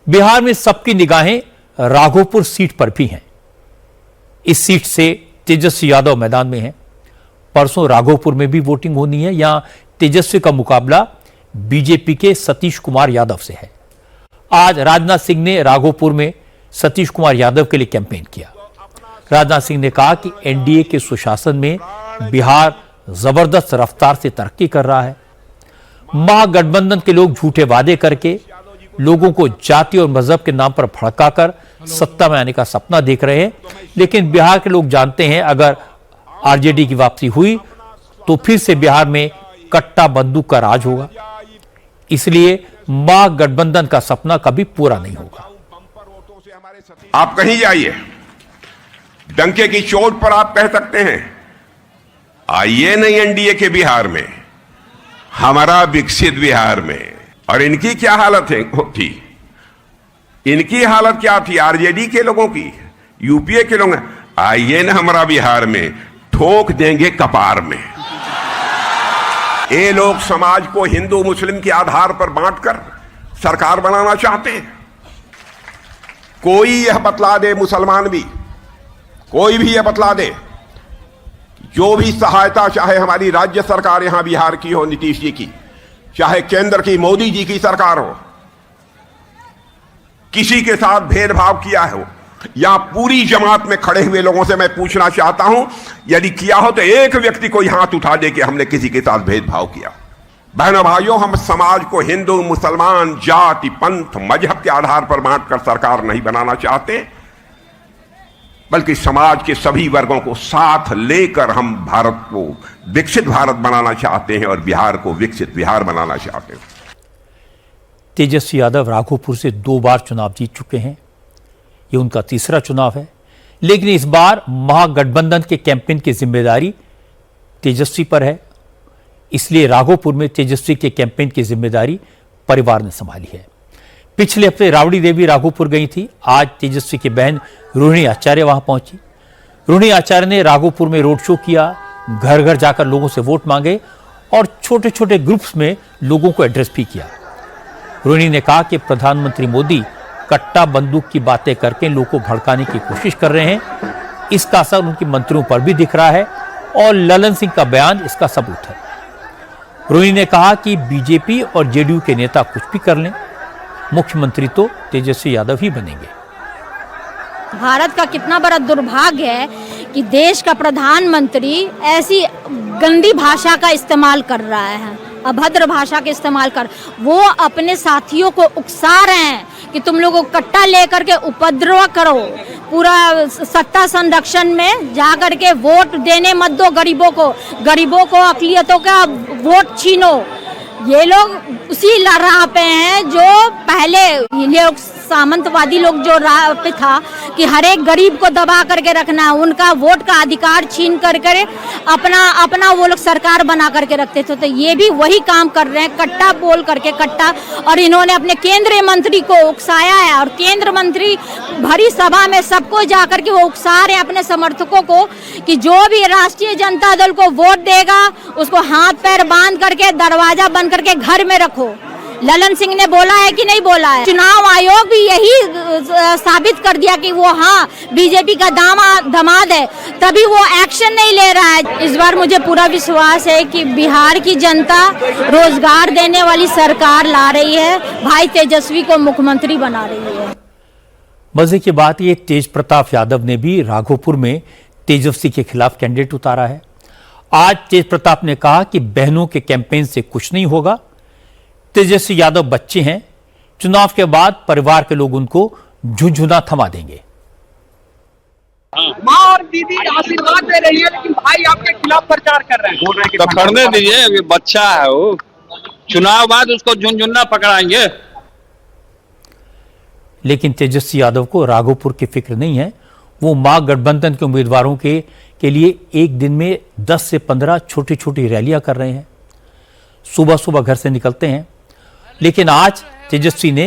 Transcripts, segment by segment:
बिहार में सबकी निगाहें राघोपुर सीट पर भी हैं। इस सीट से तेजस्वी यादव मैदान में हैं। परसों राघोपुर में भी वोटिंग होनी है। यहां तेजस्वी का मुकाबला बीजेपी के सतीश कुमार यादव से है। आज राजनाथ सिंह ने राघोपुर में सतीश कुमार यादव के लिए कैंपेन किया। राजनाथ सिंह ने कहा कि एनडीए के सुशासन में बिहार जबरदस्त रफ्तार से तरक्की कर रहा है। महागठबंधन के लोग झूठे वादे करके लोगों को जाति और मजहब के नाम पर भड़काकर सत्ता में आने का सपना देख रहे हैं, लेकिन बिहार के लोग जानते हैं अगर आरजेडी की वापसी हुई तो फिर से बिहार में कट्टा बंदूक का राज होगा। इसलिए महागठबंधन का सपना कभी पूरा नहीं होगा। आप कहीं जाइए, डंके की चोट पर आप कह सकते हैं आइए नहीं एनडीए के बिहार में, हमारा विकसित बिहार में। और इनकी क्या हालत थी? इनकी हालत क्या थी? आरजेडी के लोगों की, यूपीए के लोग, आइए ना हमारा बिहार में, ठोक देंगे कपार में। ये लोग समाज को हिंदू मुस्लिम के आधार पर बांटकर सरकार बनाना चाहते हैं। कोई यह बतला दे, मुसलमान भी, कोई भी यह बतला दे, जो भी सहायता चाहे हमारी राज्य सरकार यहां बिहार की हो, नीतीश जी की, चाहे केंद्र की मोदी जी की सरकार हो, किसी के साथ भेदभाव किया हो, या पूरी जमात में खड़े हुए लोगों से मैं पूछना चाहता हूं, यदि किया हो तो एक व्यक्ति कोई हाथ उठा दे कि हमने किसी के साथ भेदभाव किया। बहनों भाइयों, हम समाज को हिंदू मुसलमान जाति पंथ मजहब के आधार पर बांटकर सरकार नहीं बनाना चाहते, बल्कि समाज के सभी वर्गों को साथ लेकर हम भारत को विकसित भारत बनाना चाहते हैं और बिहार को विकसित बिहार बनाना चाहते हैं। तेजस्वी यादव राघोपुर से 2 बार चुनाव जीत चुके हैं। ये उनका तीसरा चुनाव है, लेकिन इस बार महागठबंधन के कैंपेन की जिम्मेदारी तेजस्वी पर है। इसलिए राघोपुर में तेजस्वी के कैंपेन की जिम्मेदारी परिवार ने संभाली है। पिछले हफ्ते राबड़ी देवी राघोपुर गई थी। आज तेजस्वी की बहन रोहिणी आचार्य वहां पहुंची। रोहिणी आचार्य ने राघोपुर में रोड शो किया, घर घर जाकर लोगों से वोट मांगे और छोटे छोटे ग्रुप्स में लोगों को एड्रेस भी किया। रोहिणी ने कहा कि प्रधानमंत्री मोदी कट्टा बंदूक की बातें करके लोगों को भड़काने की कोशिश कर रहे हैं। इसका असर उनके मंत्रियों पर भी दिख रहा है और ललन सिंह का बयान इसका सबूत है। रोहिणी ने कहा कि बीजेपी और जेडीयू के नेता कुछ भी कर लें, मुख्यमंत्री तो तेजस्वी यादव ही बनेंगे। भारत का कितना बड़ा दुर्भाग्य है कि देश का प्रधानमंत्री ऐसी गंदी भाषा का इस्तेमाल कर रहा है, अभद्र भाषा के इस्तेमाल कर, वो अपने साथियों को उकसा रहे हैं कि तुम लोगों को कट्टा लेकर के उपद्रव करो, पूरा सत्ता संरक्षण में जाकर के वोट देने मत दो गरीबों को अक़लियतों का वोट छीनो। ये लोग उसी राह पे हैं जो पहले ये लोग सामंतवादी लोग जो राह पे था कि हर एक गरीब को दबा करके रखना, उनका वोट का अधिकार छीन करके अपना वो लोग सरकार बना करके रखते थे। तो ये भी वही काम कर रहे हैं, कट्टा बोल करके कट्टा। और इन्होंने अपने केंद्रीय मंत्री को उकसाया है और केंद्र मंत्री भरी सभा में सबको जाकर के वो उकसा रहे हैं अपने समर्थकों को कि जो भी राष्ट्रीय जनता दल को वोट देगा उसको हाथ पैर बांध करके दरवाजा बंद करके घर में रखो। ललन सिंह ने बोला है कि नहीं बोला है? चुनाव आयोग भी यही साबित कर दिया कि वो हाँ बीजेपी का दामाद है, तभी वो एक्शन नहीं ले रहा है। इस बार मुझे पूरा विश्वास है कि बिहार की जनता रोजगार देने वाली सरकार ला रही है, भाई तेजस्वी को मुख्यमंत्री बना रही है। मजे की बात ये, तेज प्रताप यादव ने भी राघोपुर में तेजस्वी के खिलाफ कैंडिडेट उतारा है। आज तेज प्रताप ने कहा कि बहनों के कैंपेन से कुछ नहीं होगा, तेजस्वी यादव बच्चे हैं, चुनाव के बाद परिवार के लोग उनको झुंझुना थमा देंगे। माँ और दीदी आशीर्वाद दे रही है, लेकिन भाई आपके खिलाफ प्रचार कर रहे हैं। तो करने दीजिए, अभी बच्चा है वो, चुनाव बाद उसको झुंझुना पकड़ाएंगे। लेकिन तेजस्वी यादव को राघोपुर की फिक्र नहीं है। वो महागठबंधन के उम्मीदवारों के लिए एक दिन में 10 से 15 छोटी छोटी रैलियां कर रहे हैं। सुबह सुबह घर से निकलते हैं। लेकिन आज तेजस्वी ने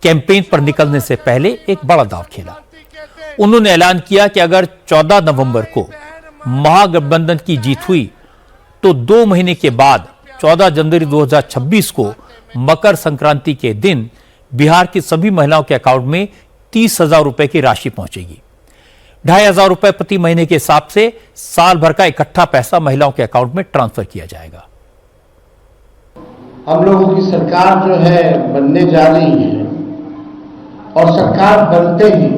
कैंपेन पर निकलने से पहले एक बड़ा दांव खेला। उन्होंने ऐलान किया कि अगर 14 नवंबर को महागठबंधन की जीत हुई तो 2 महीने के बाद 14 जनवरी 2026 को मकर संक्रांति के दिन बिहार की सभी महिलाओं के अकाउंट में 30,000 रुपए की राशि पहुंचेगी। 2,500 रुपए प्रति महीने के हिसाब से साल भर का इकट्ठा पैसा महिलाओं के अकाउंट में ट्रांसफर किया जाएगा। हम लोगों की सरकार जो है बनने जा रही है और सरकार बनते ही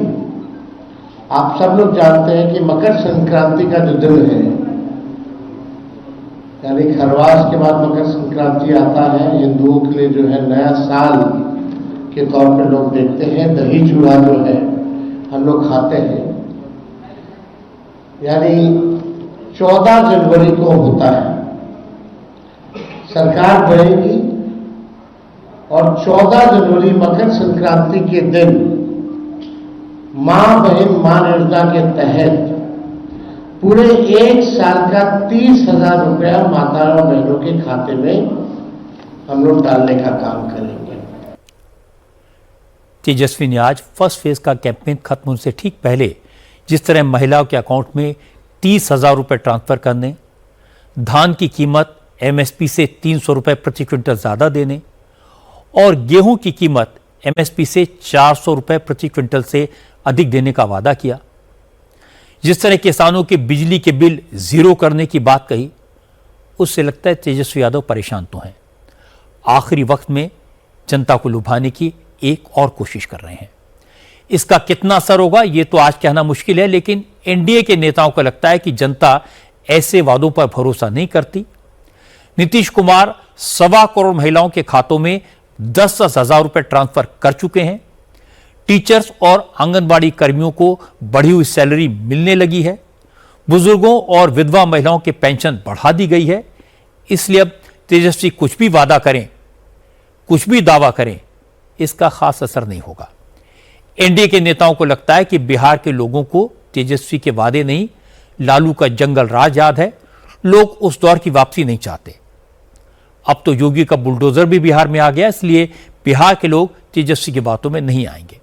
आप सब लोग जानते हैं कि मकर संक्रांति का जो दिन है, यानी खरवास के बाद मकर संक्रांति आता है, हिंदुओं के लिए जो है नया साल के तौर पर लोग देखते हैं। दही चूड़ा जो है हम लोग खाते हैं, यानी 14 जनवरी को होता है। सरकार बनेगी और 14 जनवरी मकर संक्रांति के दिन मां बहन मान योजना के तहत पूरे एक साल का 30,000 रुपया माताओं बहनों के खाते में हम लोग डालने का काम करेंगे। तेजस्वी ने आज फर्स्ट फेज का कैंपेन खत्म होने से ठीक पहले जिस तरह महिलाओं के अकाउंट में 30,000 रुपए ट्रांसफर करने, धान की कीमत एमएसपी से 300 रुपए प्रति क्विंटल ज्यादा देने और गेहूं की कीमत एमएसपी से 400 रुपए प्रति क्विंटल से अधिक देने का वादा किया। जिस तरह किसानों के बिजली के बिल जीरो करने की बात कही, उससे लगता है तेजस्वी यादव परेशान तो हैं। आखिरी वक्त में जनता को लुभाने की एक और कोशिश कर रहे हैं। इसका कितना असर होगा ये तो आज कहना मुश्किल है, लेकिन एनडीए के नेताओं को लगता है कि जनता ऐसे वादों पर भरोसा नहीं करती। नीतीश कुमार 1.25 करोड़ महिलाओं के खातों में 10-10 हजार रुपए ट्रांसफर कर चुके हैं। टीचर्स और आंगनबाड़ी कर्मियों को बढ़ी हुई सैलरी मिलने लगी है। बुजुर्गों और विधवा महिलाओं के पेंशन बढ़ा दी गई है। इसलिए अब तेजस्वी कुछ भी वादा करें, कुछ भी दावा करें, इसका खास असर नहीं होगा। एनडीए के नेताओं को लगता है कि बिहार के लोगों को तेजस्वी के वादे नहीं, लालू का जंगल राज याद है। लोग उस दौर की वापसी नहीं चाहते। अब तो योगी का बुलडोजर भी बिहार में आ गया, इसलिए बिहार के लोग तेजस्वी की बातों में नहीं आएंगे।